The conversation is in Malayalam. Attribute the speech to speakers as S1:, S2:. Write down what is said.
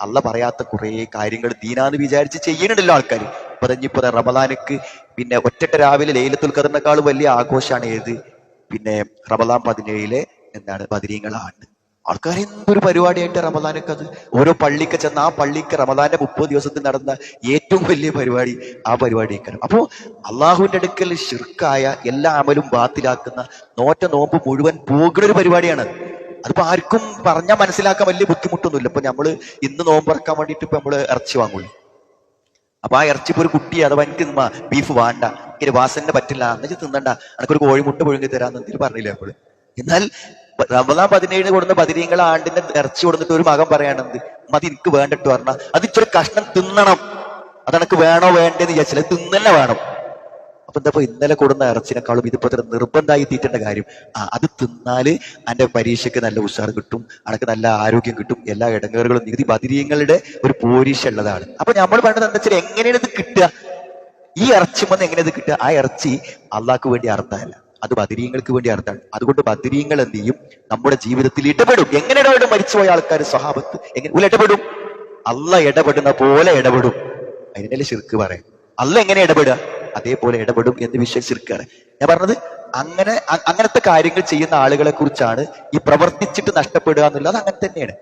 S1: അള്ള പറയാത്ത കുറെ കാര്യങ്ങൾ ദീനാന്ന് വിചാരിച്ച് ചെയ്യണുണ്ടല്ലോ ആൾക്കാർ. പറഞ്ഞിപ്പോ റമദാനക്ക് പിന്നെ ഒറ്റക്ക് രാവിലെ ലൈലത്തുൽ ഖദറിനേക്കാൾ വലിയ ആഘോഷമാണ് ഏത്? പിന്നെ റമദാൻ 17 എന്താണ് ബദരീങ്ങളാണ്. ആൾക്കാർ എന്തൊരു പരിപാടിയായിട്ട് റമദാനൊക്കെ അത്. ഓരോ പള്ളിക്ക് ചെന്ന് ആ പള്ളിക്ക് റമദാന്റെ 30 ദിവസത്തിൽ നടന്ന ഏറ്റവും വലിയ പരിപാടി ആ പരിപാടിക്കാണ്. അപ്പോ അള്ളാഹുവിന്റെ അടുക്കൽ ശിർക്കായ എല്ലാ അമലും ബാത്തിലാക്കുന്ന നോമ്പ് മുഴുവൻ പോകുന്ന ഒരു പരിപാടിയാണ്. അതിപ്പോ ആർക്കും പറഞ്ഞാൽ മനസ്സിലാക്കാൻ വലിയ ബുദ്ധിമുട്ടൊന്നുമില്ല. ഇപ്പൊ നമ്മള് ഇന്ന് നോമ്പറക്കാൻ വേണ്ടിയിട്ട് ഇപ്പൊ നമ്മള് ഇറച്ചി വാങ്ങൂലേ. അപ്പൊ ആ ഇറച്ചി ഇപ്പൊ ഒരു കുട്ടി അഥവാ എനിക്ക് ബീഫ് വേണ്ട, എനിക്ക് വാസന പറ്റില്ല, എന്നു തിന്നണ്ട, എനിക്കൊരു കോഴിമുട്ട പുഴുങ്ങി തരാന്ന് എന്തിനു പറഞ്ഞില്ലേ നമ്മള്. എന്നാൽ റമദാൻ 17 കൊടുന്ന ബദരീങ്ങളെ ആണ്ടിന്റെ ഇറച്ചി കൊടുത്തിട്ട് ഒരു മകൻ പറയാണെന്ത്, മതി എനിക്ക് വേണ്ടിട്ട് പറഞ്ഞാൽ അത് ഇച്ചിരി കഷ്ണം തിന്നണം, അതെനക്ക് വേണോ വേണ്ടെന്ന് വിചാരിച്ചില്ല, തിന്നന്നെ വേണം. അപ്പൊ എന്താ ഇന്നലെ കൊടുന്ന ഇറച്ചിനേക്കാളും ഇതിപ്പോ നിർബന്ധമായി തീറ്റേണ്ട കാര്യം. അത് തിന്നാല് എന്റെ പരീക്ഷയ്ക്ക് നല്ല ഉഷാർ കിട്ടും, അനക്ക് നല്ല ആരോഗ്യം കിട്ടും, എല്ലാ ഇടങ്ങേറുകളും നികുതി ബദരീങ്ങളുടെ ഒരു പോരീഷ ഉള്ളതാണ്. അപ്പൊ നമ്മൾ വേണ്ടത് എന്താ വെച്ചാൽ എങ്ങനെയാണ് ഇത് കിട്ടുക? ഈ ഇറച്ചി വന്ന് എങ്ങനെയത് കിട്ടുക? ആ ഇറച്ചി അള്ളാഹ്ക്ക് വേണ്ടി അർത്ഥമല്ല, അത് ബദരീങ്ങൾക്ക് വേണ്ടി അർത്ഥമാണ്. അതുകൊണ്ട് ബദരീങ്ങൾ എന്ത് ചെയ്യും? നമ്മുടെ ജീവിതത്തിൽ ഇടപെടും. എങ്ങനെ ഇടപെടും? മരിച്ചുപോയ ആൾക്കാർ സ്വഹാബത്ത് എങ്ങനെ ഇടപെടും? അള്ള ഇടപെടുന്ന പോലെ ഇടപെടും. അതിനല്ലേ ശിർക്ക് പറയാം. അള്ള എങ്ങനെ ഇടപെടുക അതേപോലെ ഇടപെടും എന്ന് വിശ്വസിച്ചിരിക്കുകയാണ് ഞാൻ പറഞ്ഞത്. അങ്ങനത്തെ കാര്യങ്ങൾ ചെയ്യുന്ന ആളുകളെ കുറിച്ചാണ് ഈ പ്രവർത്തിച്ചിട്ട് നഷ്ടപ്പെടുക എന്നുള്ളത്. അങ്ങനെ തന്നെയാണ്.